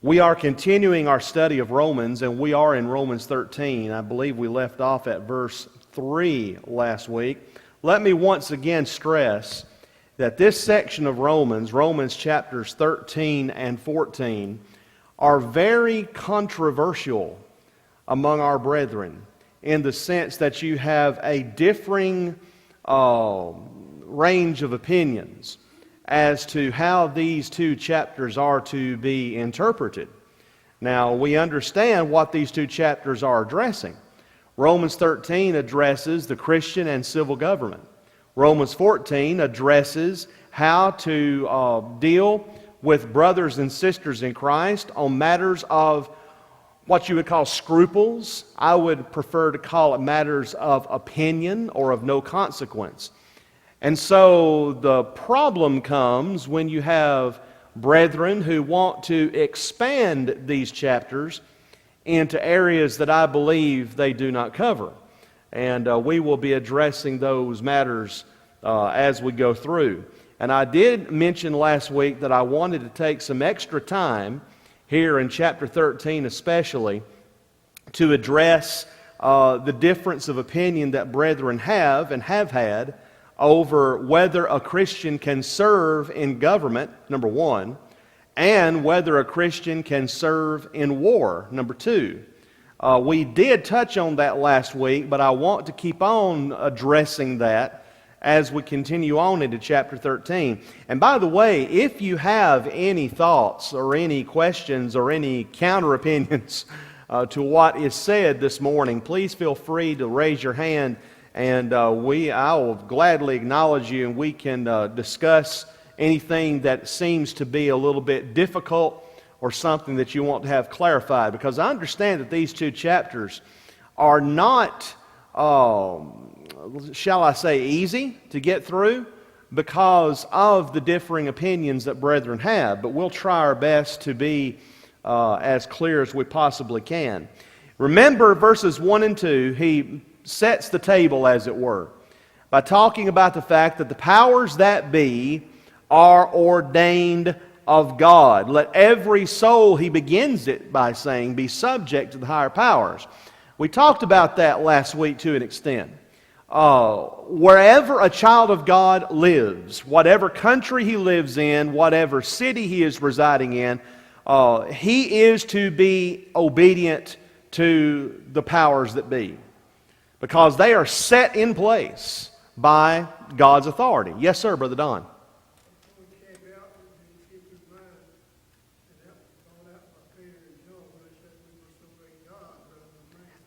We are continuing our study of Romans, and we are in Romans 13. I believe we left off at verse 3 last week. Let me once again stress that this section of Romans chapters 13 and 14, are very controversial among our brethren in the sense that you have a differing range of opinions as to how these two chapters are to be interpreted. Now, we understand what these two chapters are addressing. Romans 13 addresses the Christian and civil government. Romans 14 addresses how to deal with brothers and sisters in Christ on matters of what you would call scruples. I would prefer to call it matters of opinion or of no consequence. And so the problem comes when you have brethren who want to expand these chapters into areas that I believe they do not cover. And we will be addressing those matters as we go through. And I did mention last week that I wanted to take some extra time here in chapter 13 especially to address the difference of opinion that brethren have and have had over whether a Christian can serve in government, number one, and whether a Christian can serve in war, number two. We did touch on that last week, but I want to keep on addressing that as we continue on into chapter 13. And by the way, if you have any thoughts or any questions or any counter opinions to what is said this morning, please feel free to raise your hand, and I will gladly acknowledge you, and we can discuss anything that seems to be a little bit difficult or something that you want to have clarified. Because I understand that these two chapters are not, shall I say, easy to get through because of the differing opinions that brethren have. But we'll try our best to be as clear as we possibly can. Remember verses 1 and 2, he sets the table, as it were, by talking about the fact that the powers that be are ordained of God. Let every soul, he begins it by saying, be subject to the higher powers. We talked about that last week to an extent. Wherever a child of God lives, whatever country he lives in, whatever city he is residing in, he is to be obedient to the powers that be, because they are set in place by God's authority. Yes, sir, Brother Don.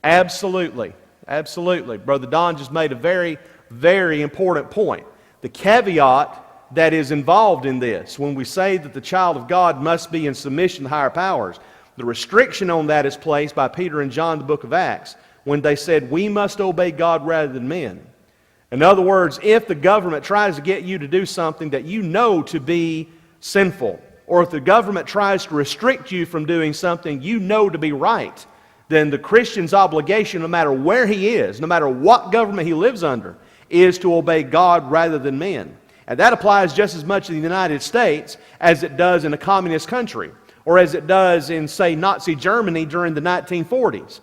Absolutely. Absolutely. Brother Don just made a very, very important point. The caveat that is involved in this, when we say that the child of God must be in submission to higher powers, the restriction on that is placed by Peter and John in the book of Acts, when they said, we must obey God rather than men. In other words, if the government tries to get you to do something that you know to be sinful, or if the government tries to restrict you from doing something you know to be right, then the Christian's obligation, no matter where he is, no matter what government he lives under, is to obey God rather than men. And that applies just as much in the United States as it does in a communist country, or as it does in, say, Nazi Germany during the 1940s.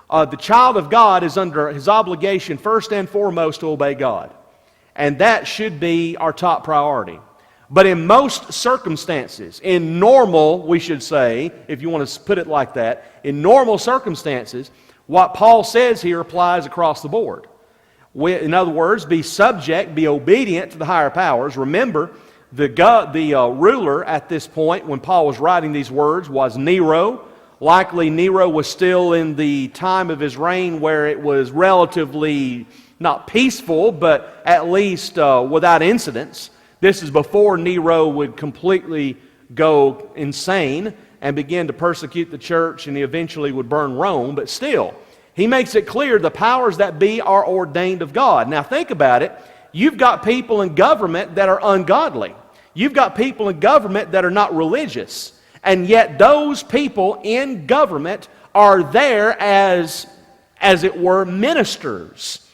The child of God is under his obligation first and foremost to obey God. And that should be our top priority. But in most circumstances, in normal, we should say, if you want to put it like that, in normal circumstances, what Paul says here applies across the board. In other words, be subject, be obedient to the higher powers. Remember, the ruler at this point, when Paul was writing these words, was Nero. Likely Nero was still in the time of his reign where it was relatively not peaceful, but at least without incidents. This is before Nero would completely go insane and begin to persecute the church, and he eventually would burn Rome. But still, he makes it clear the powers that be are ordained of God. Now think about it. You've got people in government that are ungodly. You've got people in government that are not religious. And yet those people in government are there as it were, ministers.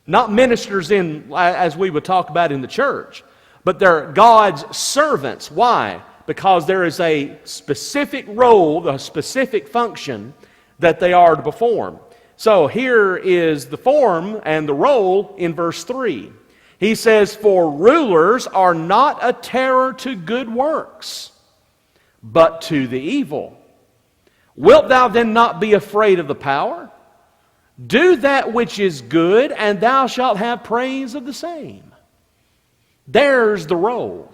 Not ministers in, as we would talk about in the church, but they're God's servants. Why? Because there is a specific role, a specific function that they are to perform. So here is the form and the role in verse 3. He says, "For rulers are not a terror to good works, but to the evil. Wilt thou then not be afraid of the power? Do that which is good, and thou shalt have praise of the same." There's the role.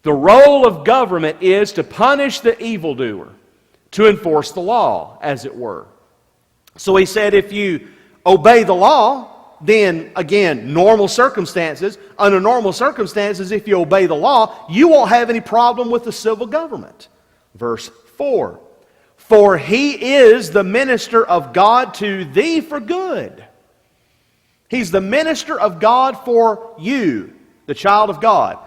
The role of government is to punish the evildoer, to enforce the law, as it were. So he said, if you obey the law, then again, normal circumstances, under normal circumstances, if you obey the law, you won't have any problem with the civil government. Verse 4, "For he is the minister of God to thee for good." He's the minister of God for you, the child of God,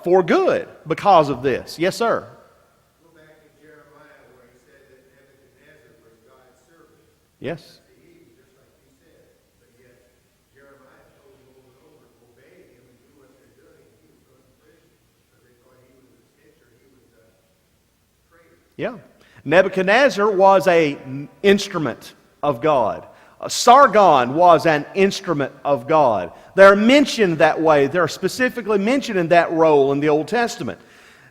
for good because of this. Yes, sir? Go back to Jeremiah where he said that Nebuchadnezzar was God's servant. Yes. Just like he said. But yet Jeremiah told him over and over to obey him and do what they're doing. He was going to prison because they thought he was a snitch or he was a traitor. Yeah. Nebuchadnezzar was an instrument of God. Sargon was an instrument of God. They're mentioned that way. They're specifically mentioned in that role in the Old Testament.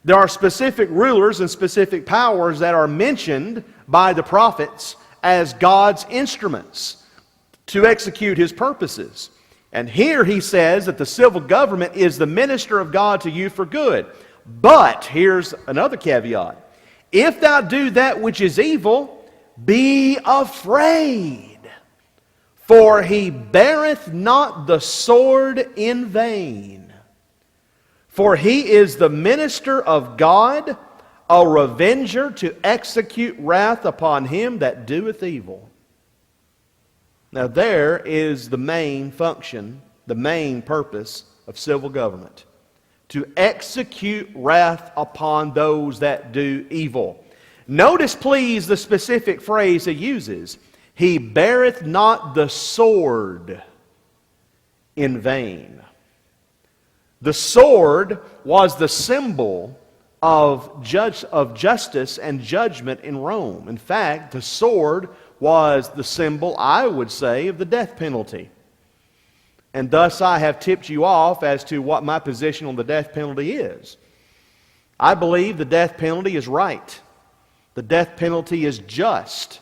There are specific rulers and specific powers that are mentioned by the prophets as God's instruments to execute His purposes. And here he says that the civil government is the minister of God to you for good. But, here's another caveat. "If thou do that which is evil, be afraid. For he beareth not the sword in vain. For he is the minister of God, a revenger to execute wrath upon him that doeth evil." Now there is the main function, the main purpose of civil government. To execute wrath upon those that do evil. Notice please the specific phrase he uses. "He beareth not the sword in vain." The sword was the symbol of justice and judgment in Rome. In fact, the sword was the symbol, I would say, of the death penalty. And thus I have tipped you off as to what my position on the death penalty is. I believe the death penalty is right. The death penalty is just.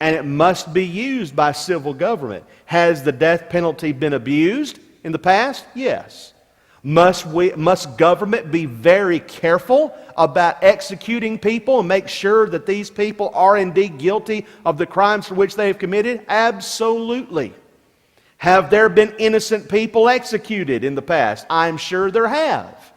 And it must be used by civil government. Has the death penalty been abused in the past? Yes. Must government be very careful about executing people and make sure that these people are indeed guilty of the crimes for which they have committed? Absolutely. Have there been innocent people executed in the past? I'm sure there have.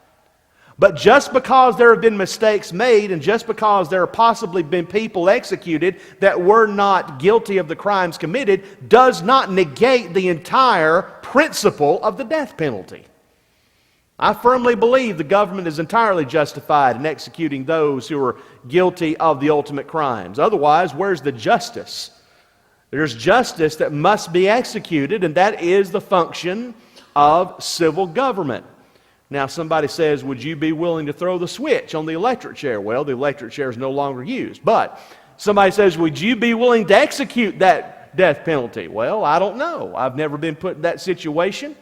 But just because there have been mistakes made and just because there have possibly been people executed that were not guilty of the crimes committed does not negate the entire principle of the death penalty. I firmly believe the government is entirely justified in executing those who are guilty of the ultimate crimes. Otherwise, where's the justice? There's justice that must be executed, and that is the function of civil government. Now somebody says, would you be willing to throw the switch on the electric chair? Well, the electric chair is no longer used. But somebody says, would you be willing to execute that death penalty? Well, I don't know. I've never been put in that situation,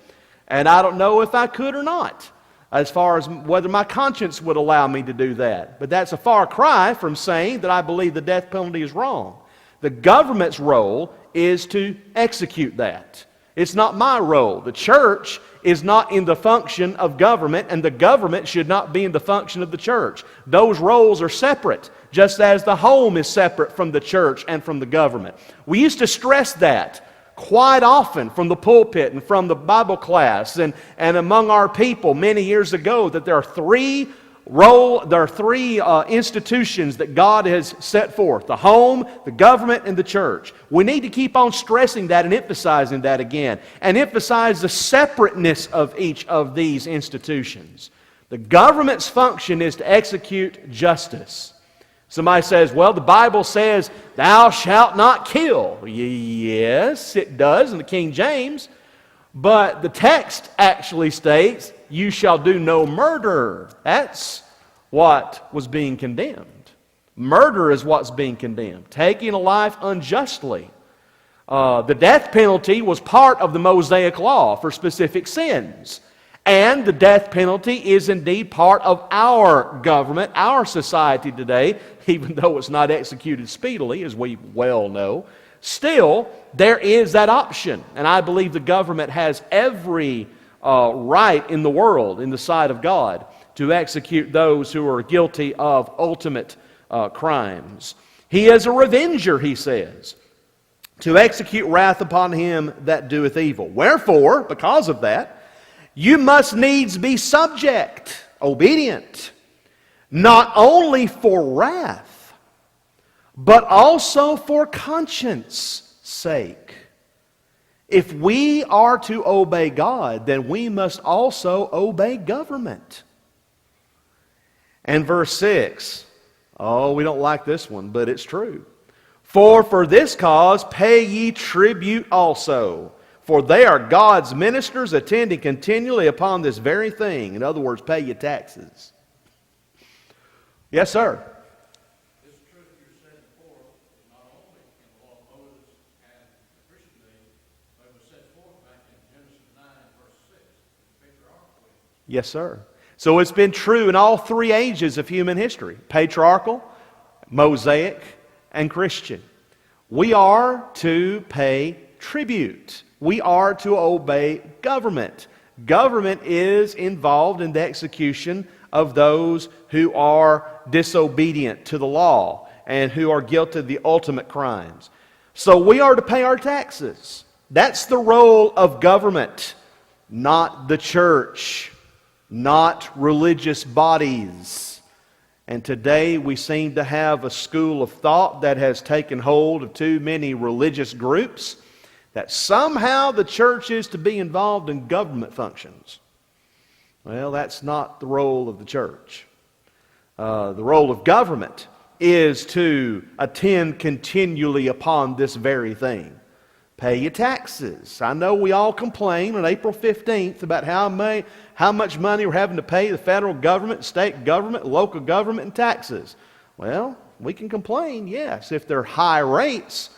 and I don't know if I could or not, as far as whether my conscience would allow me to do that. But that's a far cry from saying that I believe the death penalty is wrong. The government's role is to execute that. It's not my role. The church is not in the function of government, and the government should not be in the function of the church. Those roles are separate, just as the home is separate from the church and from the government. We used to stress that quite often from the pulpit and from the Bible class and among our people many years ago, that there are three institutions that God has set forth: the home, the government, and the church. We need to keep on stressing that and emphasizing that again, and emphasize the separateness of each of these institutions. The government's function is to execute justice. Somebody says, well, the Bible says, thou shalt not kill. Yes, it does in the King James, but the text actually states, you shall do no murder. That's what was being condemned. Murder is what's being condemned. Taking a life unjustly. The death penalty was part of the Mosaic law for specific sins. And the death penalty is indeed part of our government, our society today, even though it's not executed speedily, as we well know. Still, there is that option. And I believe the government has every right in the world, in the sight of God, to execute those who are guilty of ultimate crimes. He is a revenger, he says, to execute wrath upon him that doeth evil. Wherefore, because of that, you must needs be subject, obedient, not only for wrath, but also for conscience sake. If we are to obey God, then we must also obey government. And verse 6, oh, we don't like this one, but it's true. For this cause pay ye tribute also, for they are God's ministers, attending continually upon this very thing. In other words, pay your taxes. Yes, sir. This truth you said before, not only in the law of Moses and the Christian age, but it was set forth back in Genesis 9, verse 6, patriarchal. Yes, sir. So it's been true in all three ages of human history. Patriarchal, Mosaic, and Christian. We are to pay tribute. We are to obey government. Government is involved in the execution of those who are disobedient to the law and who are guilty of the ultimate crimes. So we are to pay our taxes. That's the role of government, not the church, not religious bodies. And today we seem to have a school of thought that has taken hold of too many religious groups, that somehow the church is to be involved in government functions. Well, that's not the role of the church. The role of government is to attend continually upon this very thing. Pay your taxes. I know we all complain on April 15th about how much money we're having to pay the federal government, state government, local government, and taxes. Well, we can complain, yes, if they're high rates.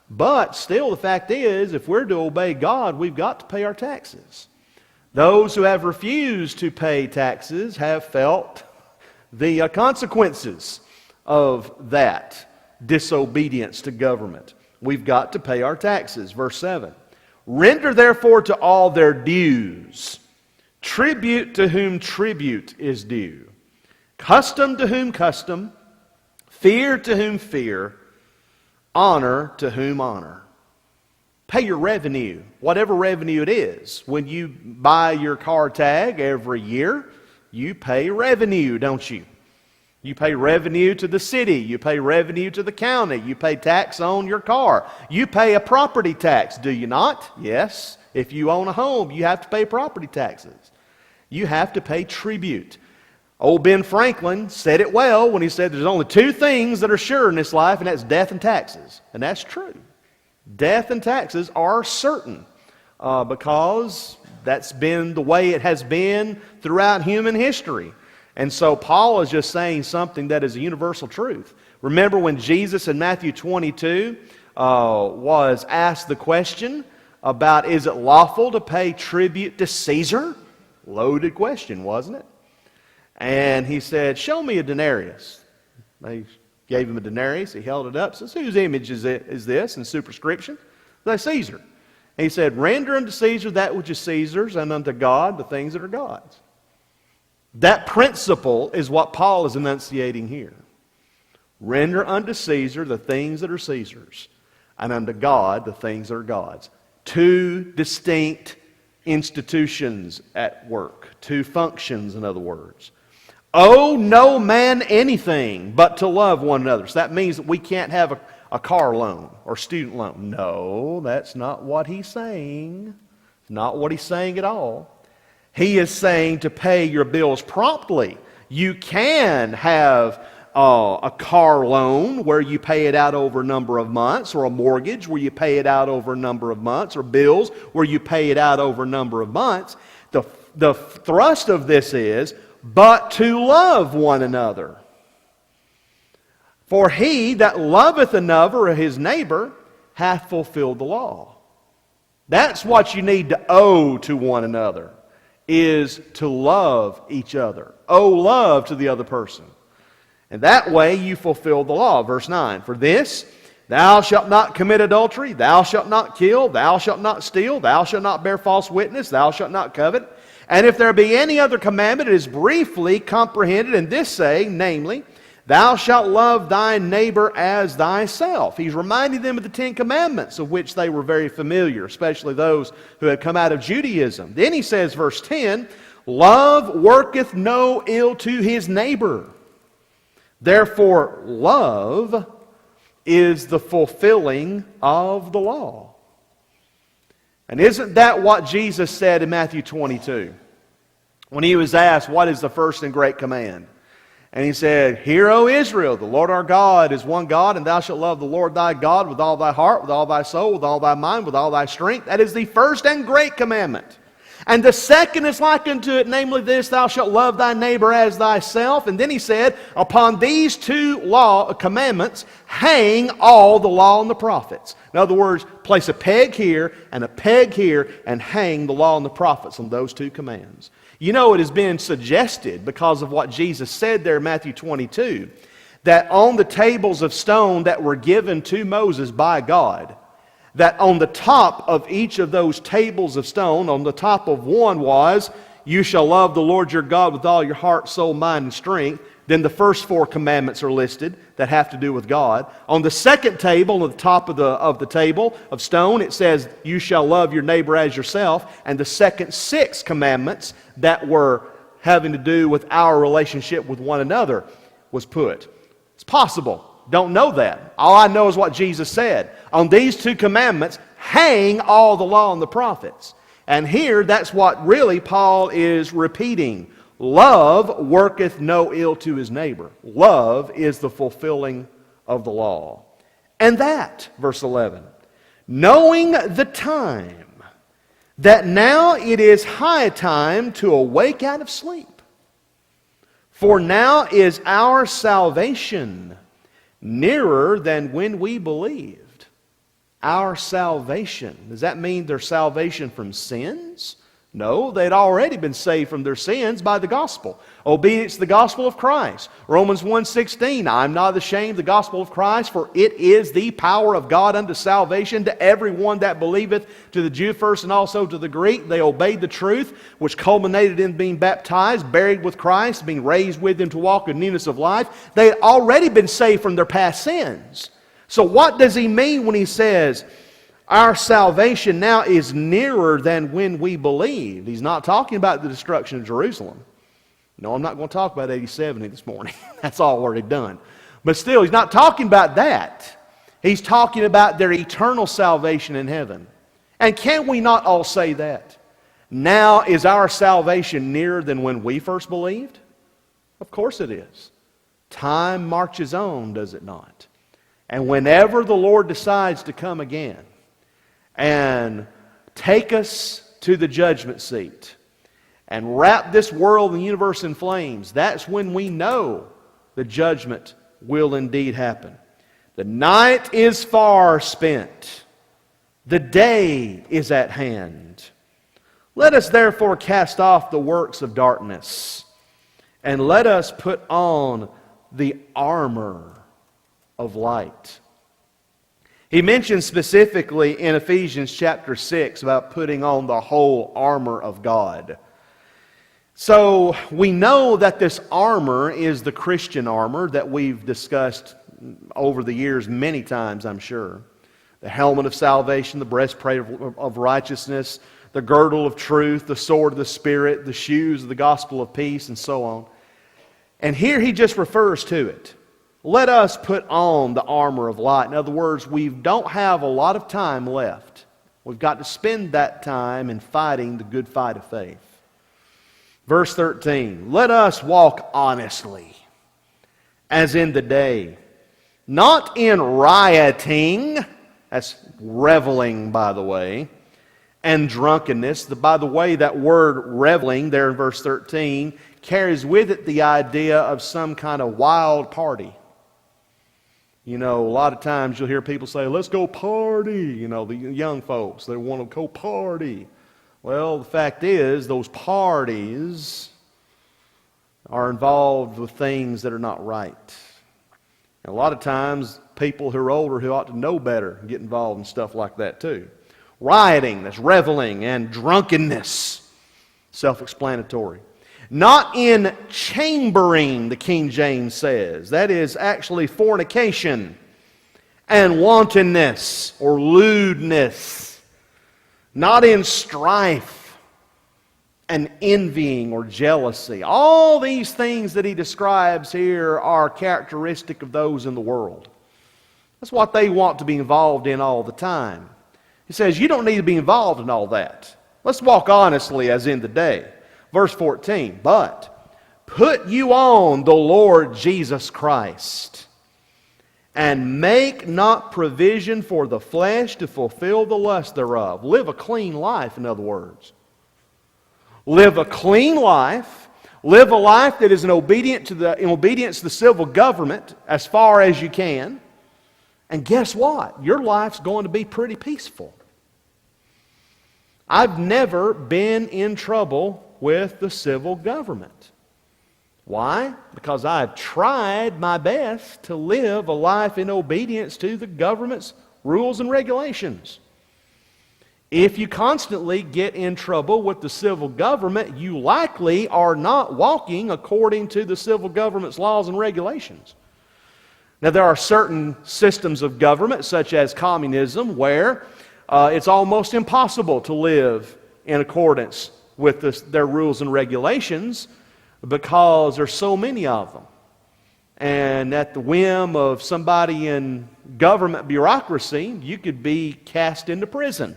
But still, the fact is, if we're to obey God, we've got to pay our taxes. Those who have refused to pay taxes have felt the consequences of that disobedience to government. We've got to pay our taxes. Verse 7. Render therefore to all their dues, tribute to whom tribute is due, custom to whom custom, fear to whom fear, honor to whom honor. Pay your revenue, whatever revenue it is. When you buy your car tag every year, you pay revenue, don't you? You pay revenue to the city. You pay revenue to the county. You pay tax on your car. You pay a property tax, do you not? Yes. If you own a home, you have to pay property taxes. You have to pay tribute. Old Ben Franklin said it well when he said there's only two things that are sure in this life, and that's death and taxes. And that's true. Death and taxes are certain because that's been the way it has been throughout human history. And so Paul is just saying something that is a universal truth. Remember when Jesus in Matthew 22 was asked the question about, is it lawful to pay tribute to Caesar? Loaded question, wasn't it? And he said, show me a denarius. They gave him a denarius. He held it up. Says, whose image is this in superscription? That's Caesar. And he said, render unto Caesar that which is Caesar's, and unto God the things that are God's. That principle is what Paul is enunciating here. Render unto Caesar the things that are Caesar's, and unto God the things that are God's. Two distinct institutions at work. Two functions, in other words. Owe no man anything but to love one another. So that means that we can't have a car loan or student loan. No, that's not what he's saying. It's not what he's saying at all. He is saying to pay your bills promptly. You can have a car loan where you pay it out over a number of months, or a mortgage where you pay it out over a number of months, or bills where you pay it out over a number of months. The thrust of this is, but to love one another. For he that loveth another or his neighbor hath fulfilled the law. That's what you need to owe to one another, is to love each other. Owe love to the other person. And that way you fulfill the law. Verse 9, for this, thou shalt not commit adultery, thou shalt not kill, thou shalt not steal, thou shalt not bear false witness, thou shalt not covet. And if there be any other commandment, it is briefly comprehended in this saying, namely, thou shalt love thy neighbor as thyself. He's reminding them of the Ten Commandments, of which they were very familiar, especially those who had come out of Judaism. Then he says, verse 10, love worketh no ill to his neighbor. Therefore, love is the fulfilling of the law. And isn't that what Jesus said in Matthew 22? When he was asked, what is the first and great command? And he said, hear, O Israel, the Lord our God is one God, and thou shalt love the Lord thy God with all thy heart, with all thy soul, with all thy mind, with all thy strength. That is the first and great commandment. And the second is like unto it, namely this, thou shalt love thy neighbor as thyself. And then he said, upon these two commandments hang all the law and the prophets. In other words, place a peg here and a peg here and hang the law and the prophets on those two commands. You know, it has been suggested, because of what Jesus said there in Matthew 22, that on the tables of stone that were given to Moses by God, that on the top of each of those tables of stone, on the top of one was, you shall love the Lord your God with all your heart, soul, mind, and strength. Then the first four commandments are listed that have to do with God. On the second table, on the top of the table of stone, it says, you shall love your neighbor as yourself. And the second six commandments that were having to do with our relationship with one another was put. It's possible. Don't know that. All I know is what Jesus said. On these two commandments, hang all the law and the prophets. And here, that's what really Paul is repeating. Love worketh no ill to his neighbor. Love is the fulfilling of the law. And that, verse 11, knowing the time, that now it is high time to awake out of sleep. For now is our salvation nearer than when we believed. Our salvation. Does that mean their salvation from sins? No, they'd already been saved from their sins by the gospel. Obedience to the gospel of Christ. Romans 1:16, I'm not ashamed of the gospel of Christ, for it is the power of God unto salvation to everyone that believeth, to the Jew first and also to the Greek. They obeyed the truth, which culminated in being baptized, buried with Christ, being raised with Him to walk in newness of life. They had already been saved from their past sins. So what does he mean when he says, our salvation now is nearer than when we believed? He's not talking about the destruction of Jerusalem. No, I'm not going to talk about 80-70 this morning. That's all already done. But still, he's not talking about that. He's talking about their eternal salvation in heaven. And can we not all say that? Now is our salvation nearer than when we first believed? Of course it is. Time marches on, does it not? And whenever the Lord decides to come again and take us to the judgment seat and wrap this world and the universe in flames, that's when we know the judgment will indeed happen. The night is far spent. The day is at hand. Let us therefore cast off the works of darkness, and let us put on the armor of light. He mentions specifically in Ephesians chapter 6 about putting on the whole armor of God. So we know that this armor is the Christian armor that we've discussed over the years many times, I'm sure. The helmet of salvation, the breastplate of righteousness, the girdle of truth, the sword of the Spirit, the shoes of the gospel of peace, and so on. And here he just refers to it. Let us put on the armor of light. In other words, we don't have a lot of time left. We've got to spend that time in fighting the good fight of faith. Verse 13, let us walk honestly, as in the day, not in rioting, that's reveling by the way, and drunkenness. By the way, that word reveling there in verse 13 carries with it the idea of some kind of wild party. You know, a lot of times you'll hear people say, let's go party. You know, the young folks, they want to go party. Well, the fact is, those parties are involved with things that are not right. And a lot of times, people who are older who ought to know better get involved in stuff like that too. Rioting, that's reveling, and drunkenness, self-explanatory. Not in chambering, the King James says. That is actually fornication and wantonness or lewdness. Not in strife and envying or jealousy. All these things that he describes here are characteristic of those in the world. That's what they want to be involved in all the time. He says, you don't need to be involved in all that. Let's walk honestly as in the day. Verse 14, but put you on the Lord Jesus Christ, and make not provision for the flesh to fulfill the lust thereof. Live a clean life, in other words. Live a clean life. Live a life that is in obedience to the civil government as far as you can. And guess what? Your life's going to be pretty peaceful. I've never been in trouble with the civil government. Why? Because I've tried my best to live a life in obedience to the government's rules and regulations. If you constantly get in trouble with the civil government, you likely are not walking according to the civil government's laws and regulations. Now, there are certain systems of government, such as communism, where it's almost impossible to live in accordance with their rules and regulations because there's so many of them. And at the whim of somebody in government bureaucracy, you could be cast into prison.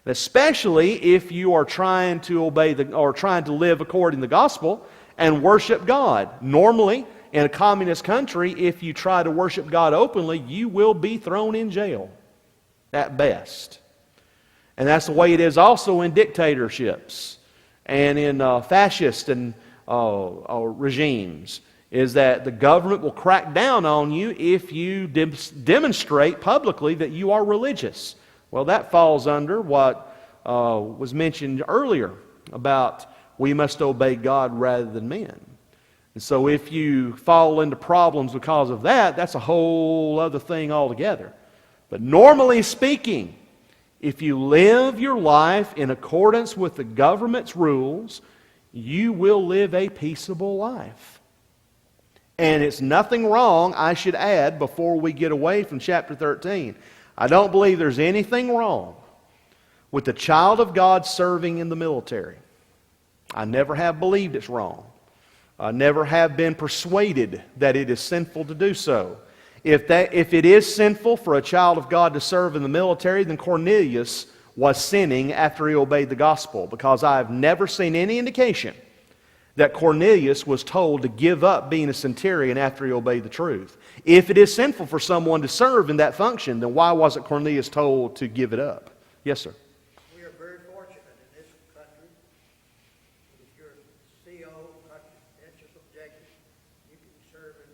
Especially if you are trying to trying to live according to the gospel and worship God. Normally, in a communist country, if you try to worship God openly, you will be thrown in jail at best. And that's the way it is also in dictatorships and in fascist and regimes, is that the government will crack down on you if you demonstrate publicly that you are religious. Well, that falls under what was mentioned earlier about we must obey God rather than men. And so if you fall into problems because of that, that's a whole other thing altogether. But normally speaking, if you live your life in accordance with the government's rules, you will live a peaceable life. And it's nothing wrong, I should add, before we get away from chapter 13. I don't believe there's anything wrong with the child of God serving in the military. I never have believed it's wrong. I never have been persuaded that it is sinful to do so. If it is sinful for a child of God to serve in the military, then Cornelius was sinning after he obeyed the gospel, because I have never seen any indication that Cornelius was told to give up being a centurion after he obeyed the truth. If it is sinful for someone to serve in that function, then why wasn't Cornelius told to give it up? Yes, sir. We are very fortunate in this country. If you're a CO, conscientious objector, you can serve in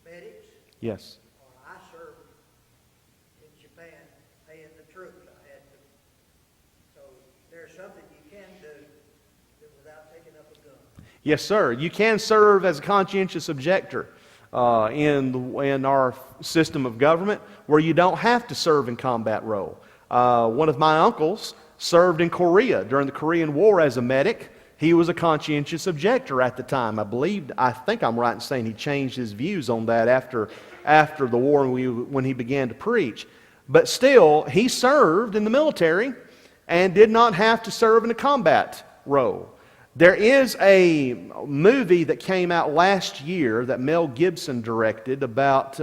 the medics. Yes. Or I served in Japan paying the troops. I had to. So there's something you can do without taking up a gun. Yes, sir. You can serve as a conscientious objector in our system of government where you don't have to serve in combat role. One of my uncles served in Korea during the Korean War as a medic. He was a conscientious objector at the time. I think I'm right in saying he changed his views on that after the war when he began to preach. But still, he served in the military and did not have to serve in a combat role. There is a movie that came out last year that Mel Gibson directed about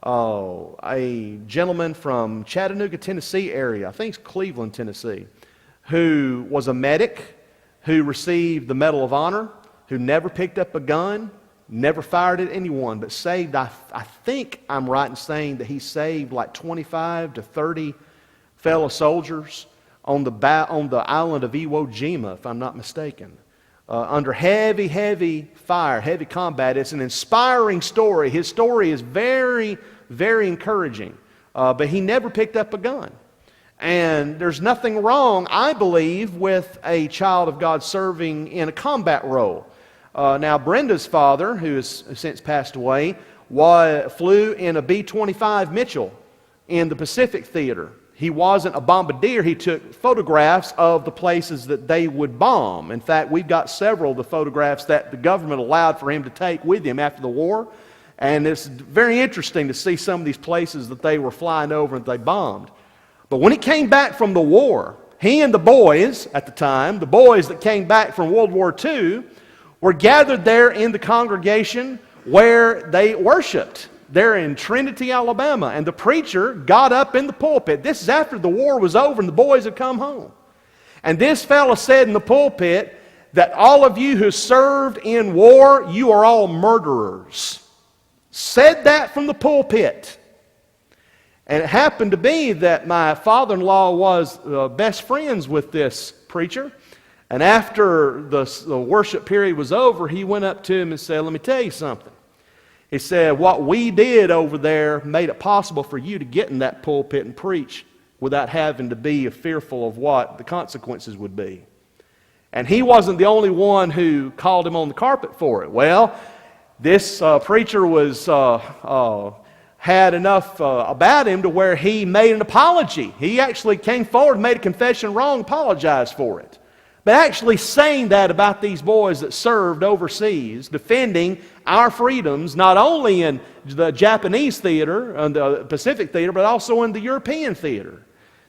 a gentleman from Chattanooga, Tennessee area, I think it's Cleveland, Tennessee, who was a medic, who received the Medal of Honor, who never picked up a gun, never fired at anyone, but saved, I think I'm right in saying that he saved like 25 to 30 fellow soldiers on the island of Iwo Jima, if I'm not mistaken, under heavy fire, heavy combat. It's an inspiring story. His story is very, very encouraging. But he never picked up a gun. And there's nothing wrong, I believe, with a child of God serving in a combat role. Now, Brenda's father, who has since passed away, flew in a B-25 Mitchell in the Pacific Theater. He wasn't a bombardier. He took photographs of the places that they would bomb. In fact, we've got several of the photographs that the government allowed for him to take with him after the war. And it's very interesting to see some of these places that they were flying over and they bombed. But when he came back from the war, he and the boys at the time, the boys that came back from World War II, were gathered there in the congregation where they worshiped. They're in Trinity, Alabama. And the preacher got up in the pulpit. This is after the war was over and the boys had come home. And this fellow said in the pulpit that all of you who served in war, you are all murderers. Said that from the pulpit. And it happened to be that my father-in-law was best friends with this preacher. And after the worship period was over, he went up to him and said, "Let me tell you something." He said, "What we did over there made it possible for you to get in that pulpit and preach without having to be fearful of what the consequences would be." And he wasn't the only one who called him on the carpet for it. Well, this preacher had enough about him to where he made an apology. He actually came forward, made a confession wrong, apologized for it. But actually saying that about these boys that served overseas, defending our freedoms, not only in the Japanese theater, and the Pacific theater, but also in the European theater.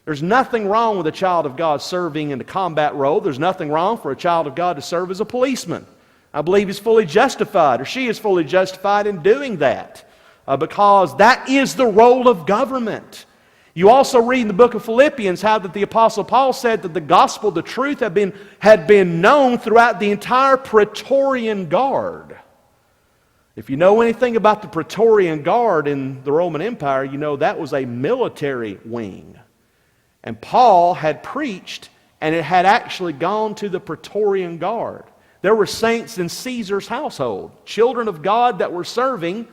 There's nothing wrong with a child of God serving in a combat role. There's nothing wrong for a child of God to serve as a policeman. I believe he's fully justified, or she is fully justified in doing that. Because that is the role of government. You also read in the book of Philippians how that the Apostle Paul said that the gospel, the truth, had been known throughout the entire Praetorian Guard. If you know anything about the Praetorian Guard in the Roman Empire, you know that was a military wing. And Paul had preached, and it had actually gone to the Praetorian Guard. There were saints in Caesar's household, children of God that were serving,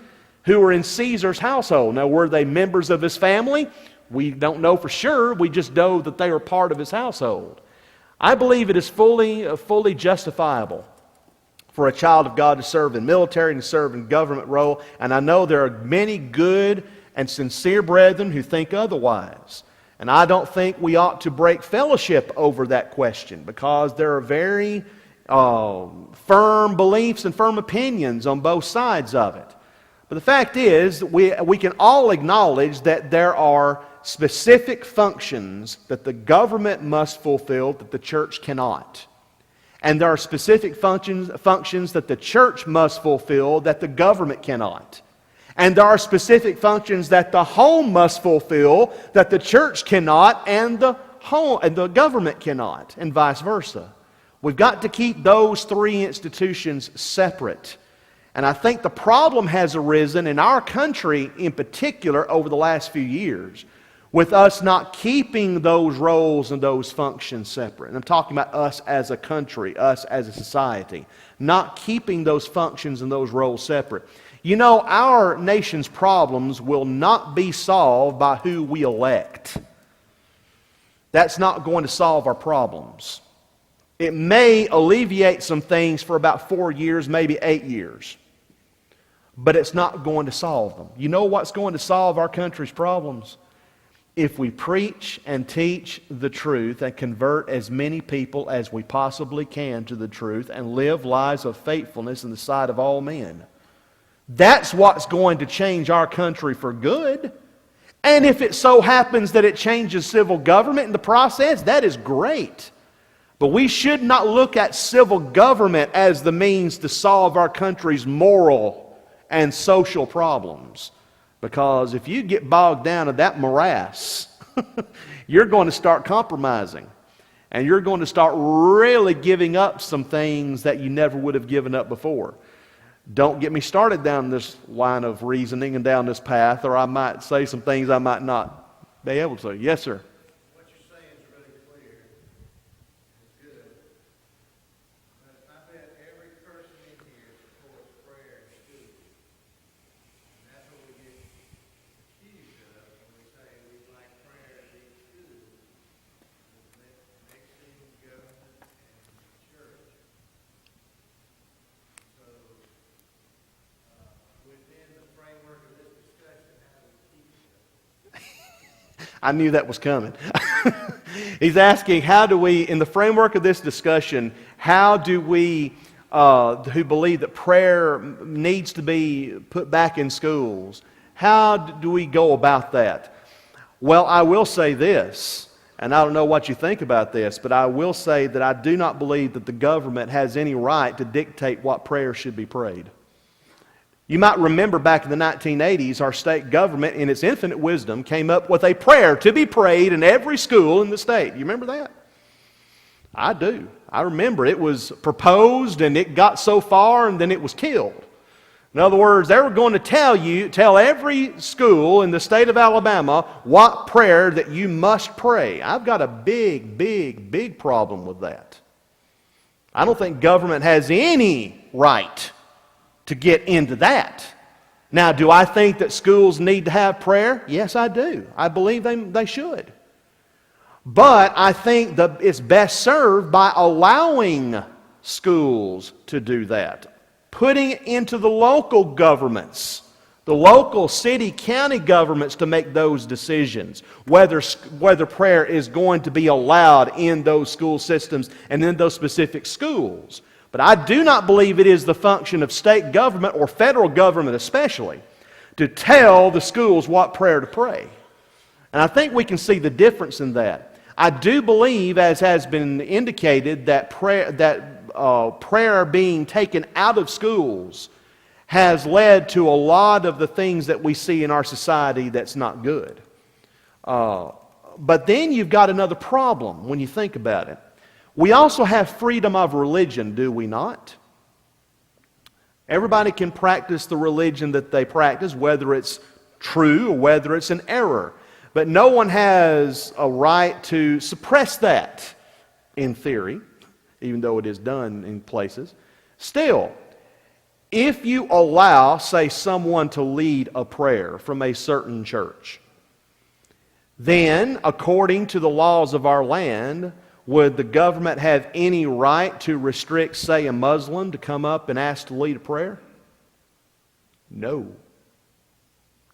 who were in Caesar's household. Now, were they members of his family? We don't know for sure. We just know that they were part of his household. I believe it is fully justifiable for a child of God to serve in military and to serve in government role. And I know there are many good and sincere brethren who think otherwise. And I don't think we ought to break fellowship over that question, because there are very firm beliefs and firm opinions on both sides of it. But the fact is, we can all acknowledge that there are specific functions that the government must fulfill that the church cannot. And there are specific functions that the church must fulfill that the government cannot. And there are specific functions that the home must fulfill that the church cannot and the government cannot, and vice versa. We've got to keep those three institutions separate. And I think the problem has arisen in our country in particular over the last few years with us not keeping those roles and those functions separate. And I'm talking about us as a country, us as a society, not keeping those functions and those roles separate. You know, our nation's problems will not be solved by who we elect. That's not going to solve our problems. It may alleviate some things for about 4 years, maybe 8 years. But it's not going to solve them. You know what's going to solve our country's problems? If we preach and teach the truth and convert as many people as we possibly can to the truth and live lives of faithfulness in the sight of all men. That's what's going to change our country for good. And if it so happens that it changes civil government in the process, that is great. But we should not look at civil government as the means to solve our country's moral and social problems. Because if you get bogged down in that morass, you're going to start compromising. And you're going to start really giving up some things that you never would have given up before. Don't get me started down this line of reasoning and down this path, or I might say some things I might not be able to. Yes, sir. What I knew that was coming. He's asking, how do we, in the framework of this discussion, how do we who believe that prayer needs to be put back in schools, how do we go about that? Well, I will say this, and I don't know what you think about this, but I will say that I do not believe that the government has any right to dictate what prayer should be prayed. You might remember back in the 1980s, our state government, in its infinite wisdom, came up with a prayer to be prayed in every school in the state. You remember that? I do. I remember it was proposed and it got so far and then it was killed. In other words, they were going to tell every school in the state of Alabama what prayer that you must pray. I've got a big problem with that. I don't think government has any right to get into that. Now, do I think that schools need to have prayer? Yes, I do. I believe they should. But I think that it's best served by allowing schools to do that. Putting it into the local governments, the local city, county governments to make those decisions, whether prayer is going to be allowed in those school systems and in those specific schools. But I do not believe it is the function of state government or federal government especially to tell the schools what prayer to pray. And I think we can see the difference in that. I do believe, as has been indicated, that prayer being taken out of schools has led to a lot of the things that we see in our society that's not good. But then you've got another problem when you think about it. We also have freedom of religion, do we not? Everybody can practice the religion that they practice, whether it's true or whether it's an error. But no one has a right to suppress that, in theory, even though it is done in places. Still, if you allow, say, someone to lead a prayer from a certain church, then, according to the laws of our land, would the government have any right to restrict, say, a Muslim to come up and ask to lead a prayer? No.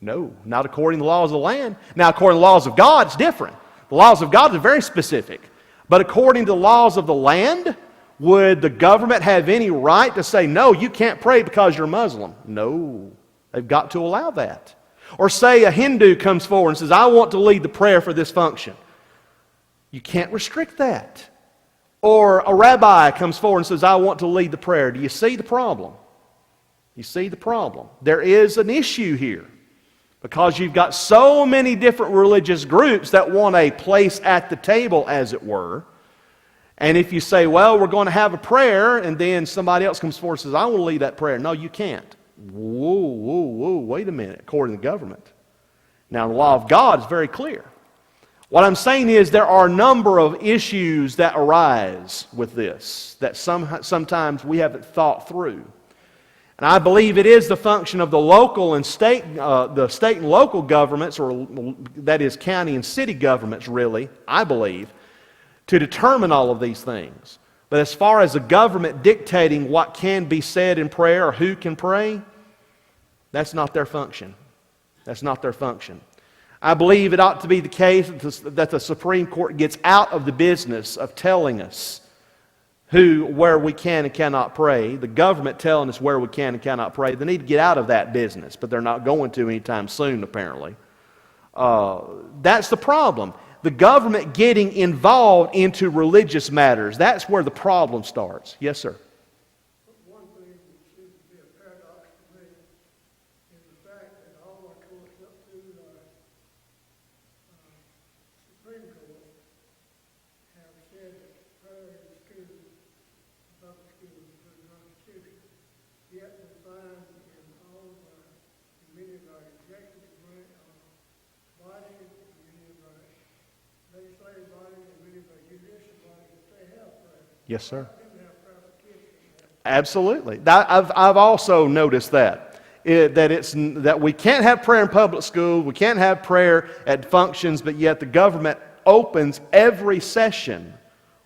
No, not according to the laws of the land. Now, according to the laws of God, it's different. The laws of God are very specific. But according to the laws of the land, would the government have any right to say, no, you can't pray because you're Muslim? No, they've got to allow that. Or say a Hindu comes forward and says, I want to lead the prayer for this function. You can't restrict that. Or a rabbi comes forward and says, I want to lead the prayer. Do you see the problem? You see the problem. There is an issue here. Because you've got so many different religious groups that want a place at the table, as it were. And if you say, well, we're going to have a prayer, and then somebody else comes forward and says, I want to lead that prayer. No, you can't. Whoa, wait a minute, according to the government. Now, the law of God is very clear. What I'm saying is there are a number of issues that arise with this that sometimes we haven't thought through. And I believe it is the function of the local and state and local governments, or that is county and city governments really, I believe, to determine all of these things. But as far as the government dictating what can be said in prayer or who can pray, that's not their function. That's not their function. I believe it ought to be the case that the Supreme Court gets out of the business of telling us where we can and cannot pray. The government telling us where we can and cannot pray. They need to get out of that business, but they're not going to anytime soon, apparently. That's the problem. The government getting involved into religious matters, that's where the problem starts. Yes, sir. One thing that seems to be a paradox to me is the fact that all our courts up through the Supreme Court have said that prayer in schools, public schools, is a constitution. Yet we find in all of our, in many of our executive bodies, in many of our legislative bodies, and many of our judicial bodies, that they have prayer. Yes, sir. Have Absolutely. I've also noticed that. That we can't have prayer in public school, we can't have prayer at functions, but yet the government opens every session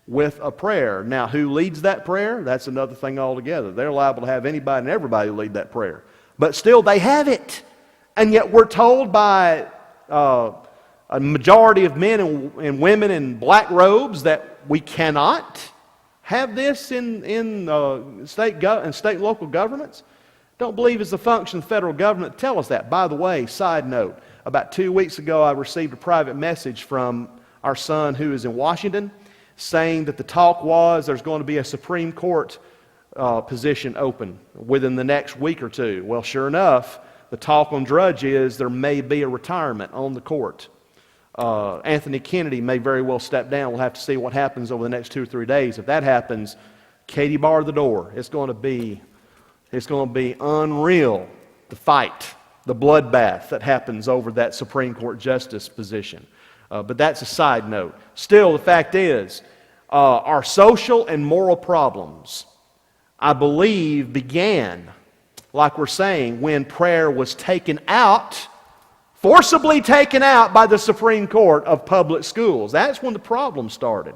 with a prayer. Now, who leads that prayer? That's another thing altogether. They're liable to have anybody and everybody lead that prayer. But still, they have it. And yet we're told by a majority of men and women in black robes, that we cannot have this in state and local governments? Don't believe it's the function of the federal government to tell us that. By the way, side note, about 2 weeks ago I received a private message from our son who is in Washington saying that the talk was there's going to be a Supreme Court position open within the next week or two. Well, sure enough, the talk on Drudge is there may be a retirement on the court. Anthony Kennedy may very well step down. We'll have to see what happens over the next 2 or 3 days. If that happens, Katie bar the door. It's going to be unreal, the fight, the bloodbath that happens over that Supreme Court justice position. But that's a side note. Still, the fact is, our social and moral problems, I believe, began, like we're saying, when prayer was taken out, forcibly taken out by the Supreme Court of public schools. That's when the problem started.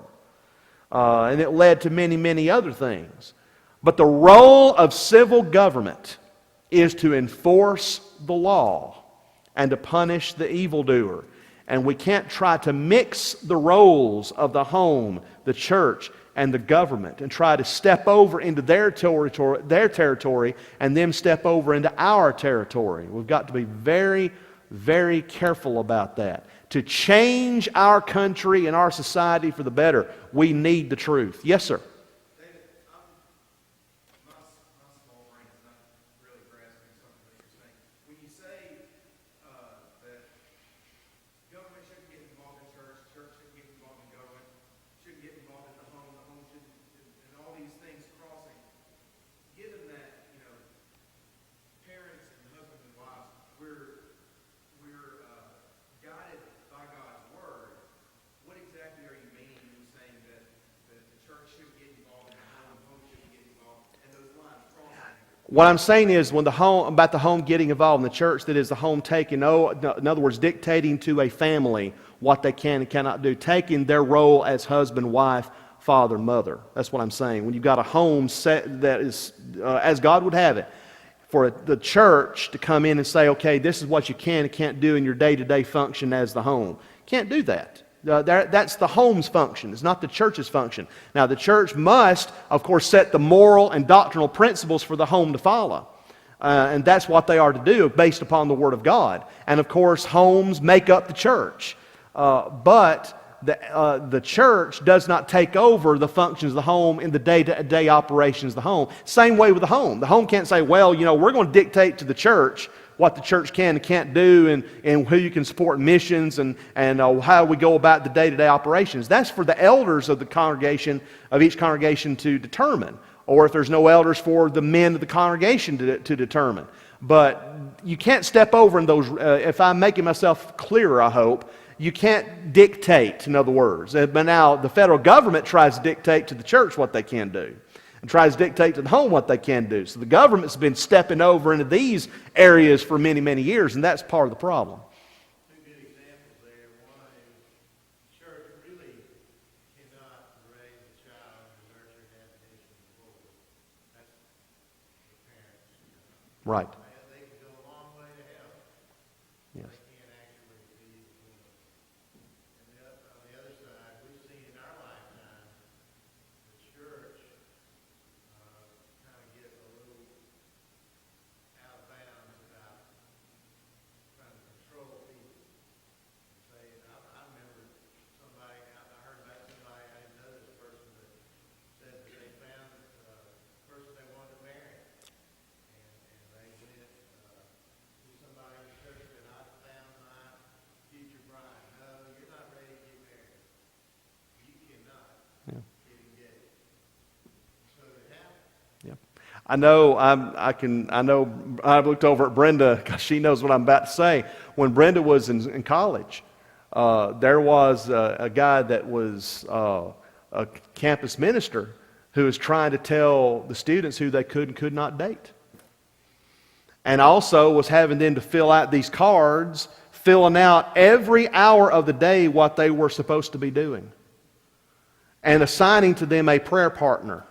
And it led to many, many other things. But the role of civil government is to enforce the law and to punish the evildoer. And we can't try to mix the roles of the home, the church, and the government and try to step over into their territory and them step over into our territory. We've got to be very, very careful about that. To change our country and our society for the better, we need the truth. Yes, sir. What I'm saying is, when about the home getting involved in the church, that is the home taking, in other words, dictating to a family what they can and cannot do, taking their role as husband, wife, father, mother. That's what I'm saying. When you've got a home set that is as God would have it, for the church to come in and say, okay, this is what you can and can't do in your day-to-day function as the home. Can't do that. That's the home's function. It's not the church's function. Now, the church must, of course, set the moral and doctrinal principles for the home to follow. And that's what they are to do based upon the Word of God. And, of course, homes make up the church. But the church does not take over the functions of the home in the day-to-day operations of the home. Same way with the home. The home can't say, well, we're going to dictate to the church what the church can and can't do, and who you can support in missions, and how we go about the day-to-day operations. That's for the elders of the congregation, of each congregation, to determine. Or if there's no elders, for the men of the congregation to determine. But you can't step over in those, if I'm making myself clearer, I hope, you can't dictate, in other words. But now the federal government tries to dictate to the church what they can do, and tries to dictate to the home what they can do. So the government's been stepping over into these areas for many, many years, and that's part of the problem. Two good examples there. One is the church really cannot raise a child and nurture an admonition of the Lord. That's the parents. Right. They can go a long way to help. Yes. They can't actually be the Lord. And on the other side, we've seen in our lifetime the church kind of get a little out of bounds about trying to control people. Say, I remember somebody, I heard about somebody, I didn't know this person, but said that they found the person they wanted to marry. And they went to somebody in the church and said, I found my future bride. No, you're not ready to get married. You cannot get engaged. So it happened. I know I've looked over at Brenda because she knows what I'm about to say. When Brenda was in college, there was a guy that was a campus minister who was trying to tell the students who they could and could not date. And also was having them to fill out these cards, filling out every hour of the day what they were supposed to be doing. And assigning to them a prayer partner,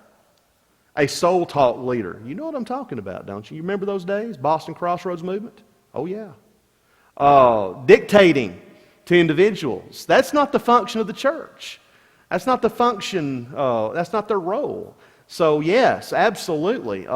a soul talk leader. You know what I'm talking about, don't you? You remember those days? Boston Crossroads Movement? Oh, yeah. Dictating to individuals. That's not the function of the church. That's not the function, that's not their role. So yes, absolutely.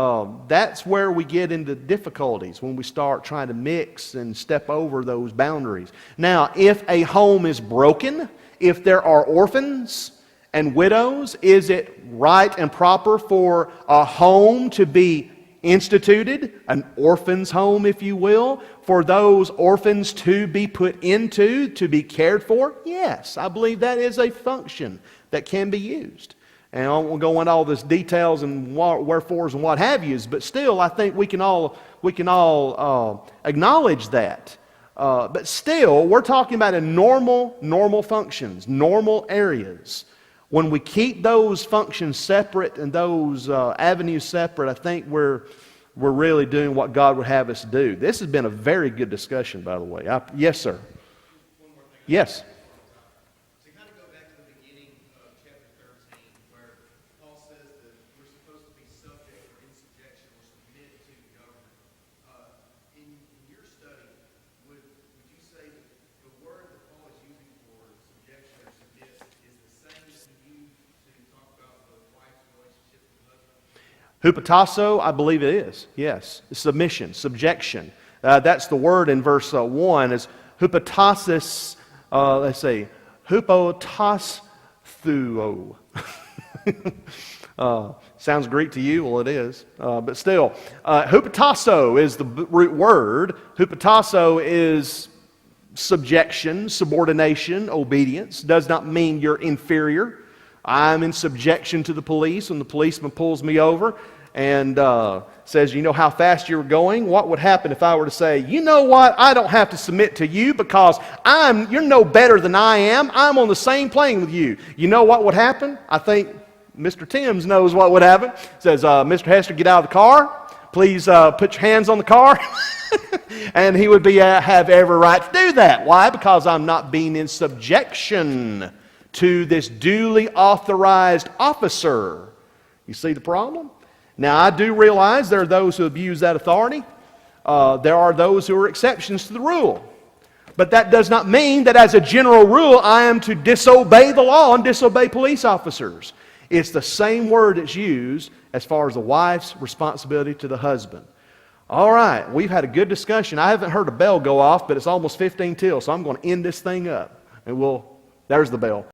That's where we get into difficulties, when we start trying to mix and step over those boundaries. Now, if a home is broken, if there are orphans and widows, is it right and proper for a home to be instituted, an orphan's home, if you will, for those orphans to be put into, to be cared for? Yes, I believe that is a function that can be used. And I won't go into all this details and wherefores and what have yous, but still, I think we can all acknowledge that. But still, we're talking about in normal functions, normal areas. When we keep those functions separate and those avenues separate, I think we're really doing what God would have us do. This has been a very good discussion, by the way. Yes, sir. One more thing. Yes. To kind of go back to the beginning of chapter 13, where Paul says that we're supposed to be subject or in subjection or submit to government. In your study, would you say that the word that Paul is using for subjection or submit is the same as he used to talk about the wife's relationship with the husband? Hupotasso, I believe it is. Yes. Submission, subjection. That's the word in verse 1 is hupotasis. Let's see. Hupotastheuo. Sounds Greek to you? Well, it is. But still, hupotasso is the root word. Hupotasso is subjection, subordination, obedience. Does not mean you're inferior. I'm in subjection to the police when the policeman pulls me over and says, you know how fast you were going? What would happen if I were to say, you know what, I don't have to submit to you because you're no better than I am. I'm on the same plane with you. You know what would happen? I think Mr. Timms knows what would happen. Says, Mr. Hester, get out of the car. Please put your hands on the car. And he would have every right to do that. Why? Because I'm not being in subjection to this duly authorized officer. You see the problem? Now, I do realize there are those who abuse that authority. There are those who are exceptions to the rule. But that does not mean that as a general rule, I am to disobey the law and disobey police officers. It's the same word that's used as far as the wife's responsibility to the husband. All right, we've had a good discussion. I haven't heard a bell go off, but it's almost 15 till, so I'm going to end this thing up. And there's the bell.